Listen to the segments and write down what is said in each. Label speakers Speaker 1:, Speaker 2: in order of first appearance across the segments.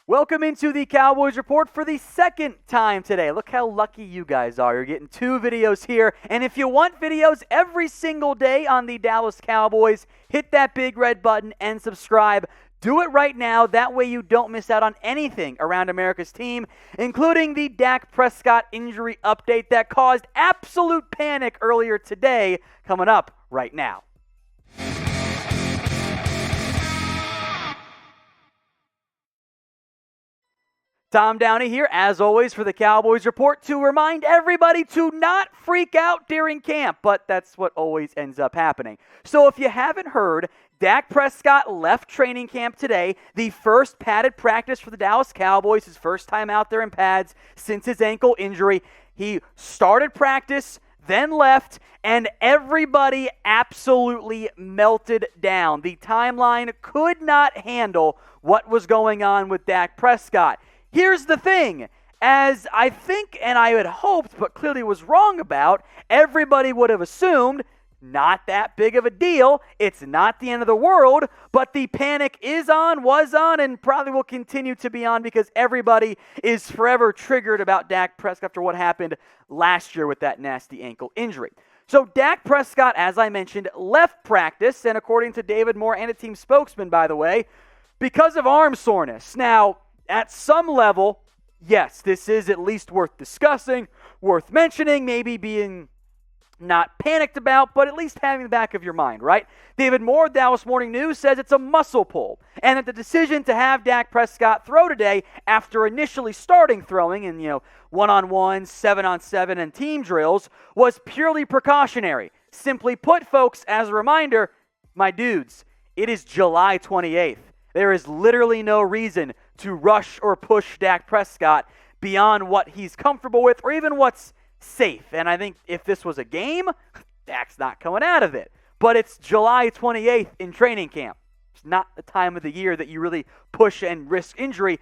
Speaker 1: Welcome into the Cowboys Report for the second time today. Look how lucky you guys are. You're getting 2 videos here. And if you want videos every single day on the Dallas Cowboys, hit that big red button and subscribe. Do it right now. That way you don't miss out on anything around America's team, including the Dak Prescott injury update that caused absolute panic earlier today, coming up right now. Tom Downey here, as always, for the Cowboys Report to remind everybody to not freak out during camp, but that's what always ends up happening. So if you haven't heard, Dak Prescott left training camp today, the first padded practice for the Dallas Cowboys, his first time out there in pads since his ankle injury. He started practice, then left, and everybody absolutely melted down. The timeline could not handle what was going on with Dak Prescott. Here's the thing, as I think and I had hoped, but clearly was wrong about, everybody would have assumed, not that big of a deal, it's not the end of the world, but the panic was on, and probably will continue to be on because everybody is forever triggered about Dak Prescott after what happened last year with that nasty ankle injury. So Dak Prescott, as I mentioned, left practice, and according to David Moore and a team spokesman, by the way, because of arm soreness. Now, at some level, yes, this is at least worth discussing, worth mentioning, maybe being not panicked about, but at least having the back of your mind, right? David Moore, Dallas Morning News, says it's a muscle pull, and that the decision to have Dak Prescott throw today after initially starting throwing in, one-on-one, 7-on-7, and team drills was purely precautionary. Simply put, folks, as a reminder, my dudes, it is July 28th. There is literally no reason to rush or push Dak Prescott beyond what he's comfortable with or even what's safe. And I think if this was a game, Dak's not coming out of it. But it's July 28th in training camp. It's not the time of the year that you really push and risk injury,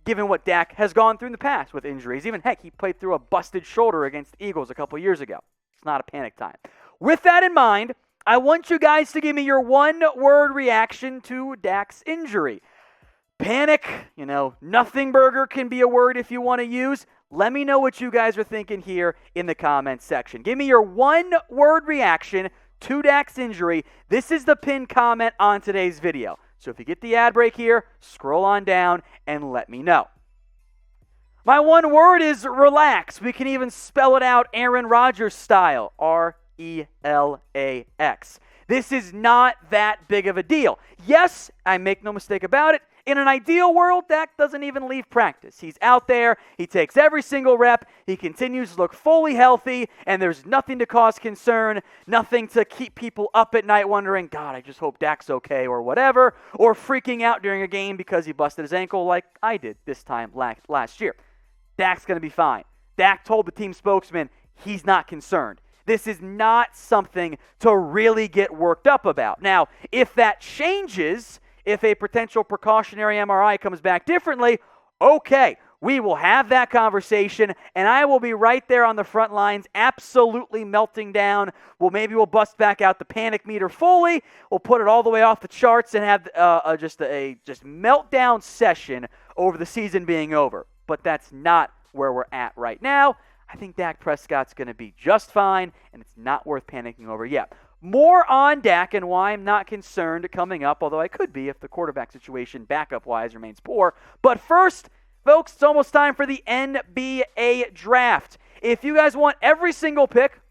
Speaker 1: given what Dak has gone through in the past with injuries. Even, heck, he played through a busted shoulder against the Eagles a couple years ago. It's not a panic time. With that in mind, I want you guys to give me your one-word reaction to Dak's injury. Panic, nothing burger can be a word if you want to use. Let me know what you guys are thinking here in the comments section. Give me your one-word reaction to Dak's injury. This is the pinned comment on today's video. So if you get the ad break here, scroll on down and let me know. My one word is relax. We can even spell it out Aaron Rodgers style. RELAX. This is not that big of a deal. Yes, I make no mistake about it. In an ideal world, Dak doesn't even leave practice. He's out there, he takes every single rep, he continues to look fully healthy, and there's nothing to cause concern, nothing to keep people up at night wondering, God, I just hope Dak's okay, or whatever, or freaking out during a game because he busted his ankle like I did this time last year. Dak's going to be fine. Dak told the team spokesman he's not concerned. This is not something to really get worked up about. Now, if that changes, if a potential precautionary MRI comes back differently, okay, we will have that conversation, and I will be right there on the front lines, absolutely melting down. Maybe we'll bust back out the panic meter fully. We'll put it all the way off the charts and have just meltdown session over the season being over. But that's not where we're at right now. I think Dak Prescott's going to be just fine, and it's not worth panicking over yet. More on Dak and why I'm not concerned coming up, although I could be if the quarterback situation backup-wise remains poor. But first, folks, it's almost time for the NBA draft. If you guys want every single pick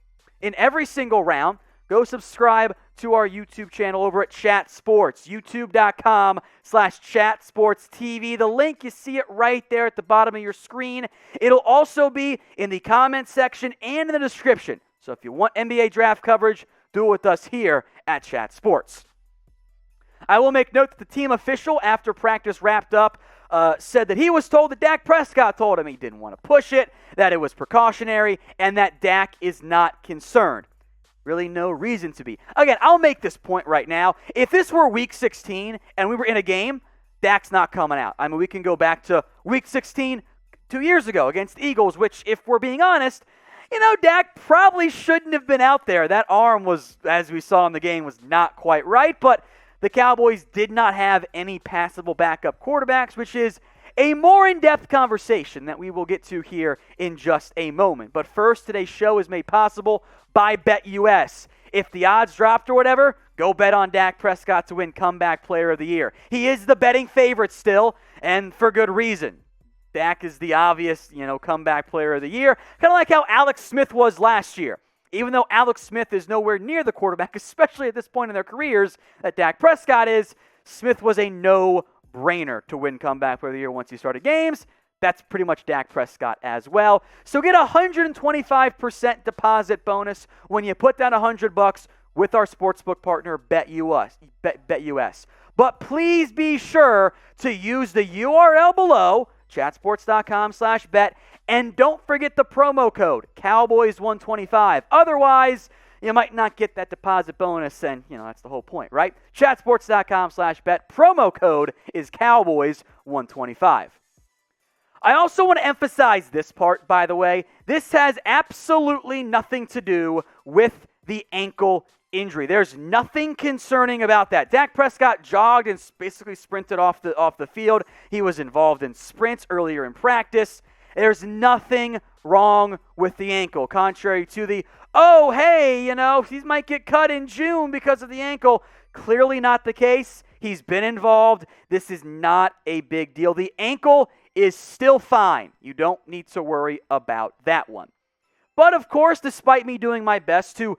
Speaker 1: in every single round, go subscribe to our YouTube channel over at Chat Sports, youtube.com/ChatSportsTV. The link, you see it right there at the bottom of your screen. It'll also be in the comments section and in the description. So if you want NBA draft coverage, do it with us here at Chat Sports. I will make note that the team official, after practice wrapped up, said that he was told that Dak Prescott told him he didn't want to push it, that it was precautionary, and that Dak is not concerned. Really no reason to be. Again, I'll make this point right now. If this were Week 16 and we were in a game, Dak's not coming out. I mean, we can go back to Week 16 2 years ago against the Eagles, which, if we're being honest, Dak probably shouldn't have been out there. That arm was, as we saw in the game, was not quite right, but the Cowboys did not have any passable backup quarterbacks, which is a more in-depth conversation that we will get to here in just a moment. But first, today's show is made possible by BetUS. If the odds dropped or whatever, go bet on Dak Prescott to win Comeback Player of the Year. He is the betting favorite still, and for good reason. Dak is the obvious, Comeback Player of the Year. Kind of like how Alex Smith was last year. Even though Alex Smith is nowhere near the quarterback, especially at this point in their careers that Dak Prescott is, Smith was a no-brainer to win Comeback Player of the Year once he started games. That's pretty much Dak Prescott as well. So get a 125% deposit bonus when you put down $100 with our sportsbook partner, BetUS. But please be sure to use the URL below, chatsports.com/bet, and don't forget the promo code, Cowboys125. Otherwise, you might not get that deposit bonus, and, that's the whole point, right? Chatsports.com/bet. Promo code is Cowboys125. I also want to emphasize this part, by the way. This has absolutely nothing to do with the ankle injury. There's nothing concerning about that. Dak Prescott jogged and basically sprinted off the field. He was involved in sprints earlier in practice. There's nothing wrong with the ankle, contrary to the, he might get cut in June because of the ankle. Clearly not the case. He's been involved. This is not a big deal. The ankle is still fine. You don't need to worry about that one. But of course, despite me doing my best to,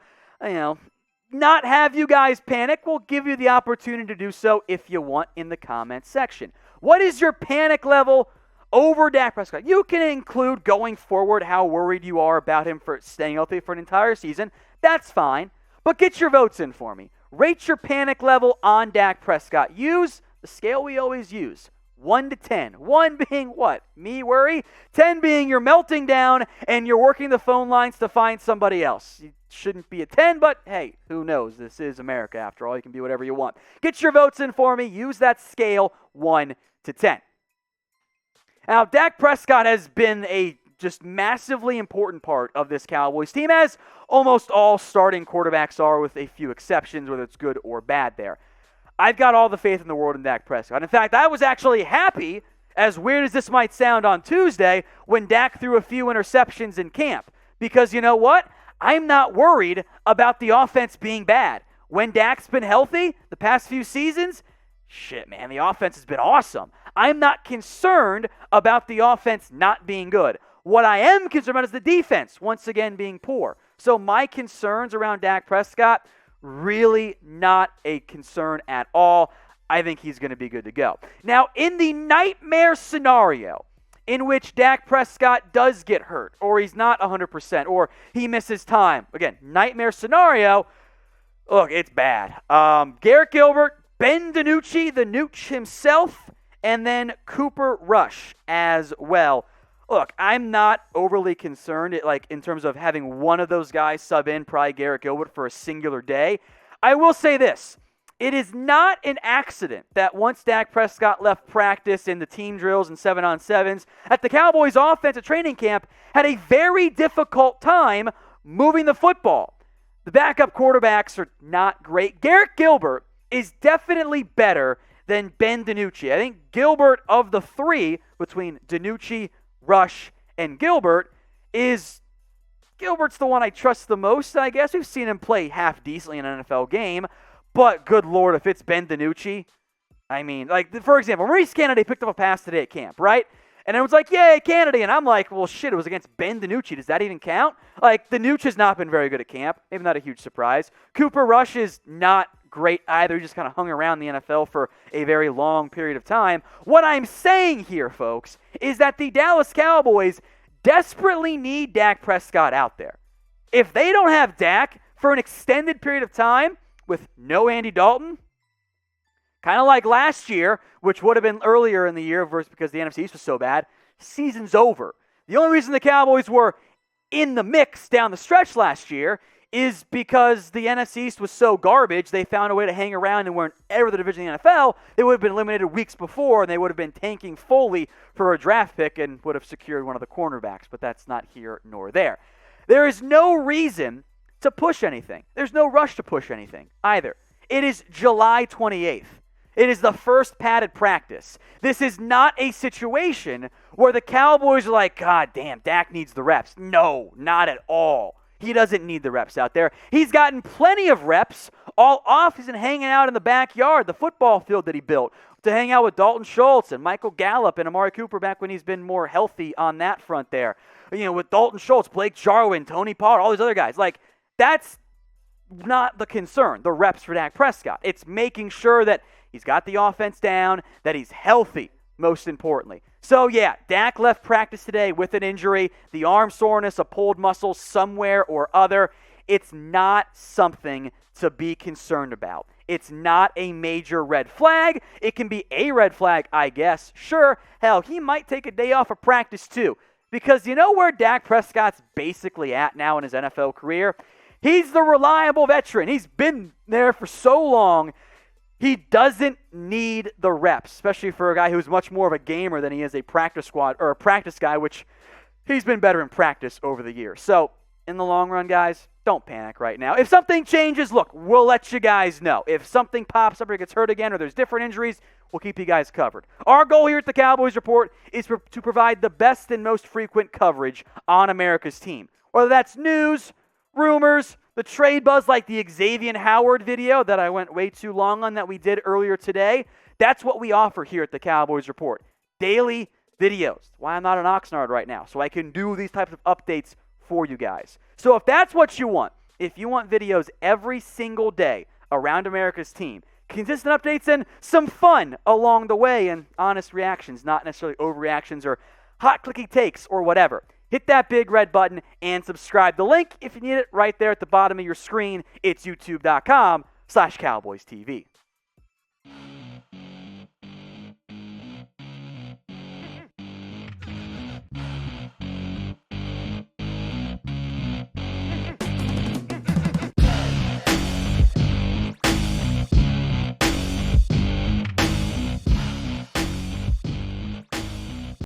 Speaker 1: not have you guys panic, we'll give you the opportunity to do so if you want in the comments section. What is your panic level over Dak Prescott? You can include going forward how worried you are about him for staying healthy for an entire season. That's fine. But get your votes in for me. Rate your panic level on Dak Prescott. Use the scale we always use. 1 to 10. 1 being what? Me worry. 10 being you're melting down and you're working the phone lines to find somebody else. You shouldn't be a 10, but hey, who knows? This is America after all. You can be whatever you want. Get your votes in for me. Use that scale 1 to 10. Now, Dak Prescott has been a just massively important part of this Cowboys team, as almost all starting quarterbacks are, with a few exceptions, whether it's good or bad there. I've got all the faith in the world in Dak Prescott. In fact, I was actually happy, as weird as this might sound on Tuesday, when Dak threw a few interceptions in camp. Because you know what? I'm not worried about the offense being bad. When Dak's been healthy the past few seasons, the offense has been awesome. I'm not concerned about the offense not being good. What I am concerned about is the defense, once again, being poor. So my concerns around Dak Prescott, really not a concern at all. I think he's going to be good to go. Now, in the nightmare scenario in which Dak Prescott does get hurt, or he's not 100%, or he misses time, again, nightmare scenario, look, it's bad. Garrett Gilbert, Ben DiNucci, the Nooch himself, and then Cooper Rush as well. Look, I'm not overly concerned in terms of having one of those guys sub in, probably Garrett Gilbert, for a singular day. I will say this. It is not an accident that once Dak Prescott left practice in the team drills and 7-on-7s, that the Cowboys offense at training camp had a very difficult time moving the football. The backup quarterbacks are not great. Garrett Gilbert is definitely better than Ben DiNucci. I think Gilbert, of the three, between DiNucci, Rush, and Gilbert's the one I trust the most, I guess. We've seen him play half decently in an NFL game, but good Lord, if it's Ben DiNucci, for example, Maurice Kennedy picked up a pass today at camp, right? And everyone's like, yay, Kennedy. And I'm like, well, shit, it was against Ben DiNucci. Does that even count? DiNucci has not been very good at camp. Maybe not a huge surprise. Cooper Rush is not great either. He just kind of hung around the NFL for a very long period of time. What I'm saying here, folks, is that the Dallas Cowboys desperately need Dak Prescott out there. If they don't have Dak for an extended period of time with no Andy Dalton, kind of like last year, which would have been earlier in the year versus because the NFC East was so bad, season's over. The only reason the Cowboys were in the mix down the stretch last year is because the NFC East was so garbage, they found a way to hang around and weren't ever the division in the NFL. They would have been eliminated weeks before, and they would have been tanking fully for a draft pick and would have secured one of the cornerbacks, but that's not here nor there. There is no reason to push anything. There's no rush to push anything either. It is July 28th. It is the first padded practice. This is not a situation where the Cowboys are like, God damn, Dak needs the reps. No, not at all. He doesn't need the reps out there. He's gotten plenty of reps all offseason hanging out in the backyard, the football field that he built, to hang out with Dalton Schultz and Michael Gallup and Amari Cooper back when he's been more healthy on that front there. With Dalton Schultz, Blake Jarwin, Tony Pollard, all these other guys. Like, that's not the concern, the reps for Dak Prescott. It's making sure that he's got the offense down, that he's healthy, most importantly. So, yeah, Dak left practice today with an injury, the arm soreness, a pulled muscle somewhere or other. It's not something to be concerned about. It's not a major red flag. It can be a red flag, I guess. Sure, hell, he might take a day off of practice too. Because you know where Dak Prescott's basically at now in his NFL career? He's the reliable veteran. He's been there for so long. He doesn't need the reps, especially for a guy who's much more of a gamer than he is a practice squad or a practice guy, which he's been better in practice over the years. So, in the long run, guys, don't panic right now. If something changes, look, we'll let you guys know. If something pops up or gets hurt again or there's different injuries, we'll keep you guys covered. Our goal here at the Cowboys Report is to provide the best and most frequent coverage on America's team. Whether that's news, rumors, the trade buzz like the Xavier Howard video that I went way too long on that we did earlier today. That's what we offer here at the Cowboys Report. Daily videos. Why I'm not an Oxnard right now, so I can do these types of updates for you guys. So if that's what you want, if you want videos every single day around America's team, consistent updates and some fun along the way and honest reactions, not necessarily overreactions or hot clicky takes or whatever, hit that big red button and subscribe. The link, if you need it, right there at the bottom of your screen. It's youtube.com/CowboysTV.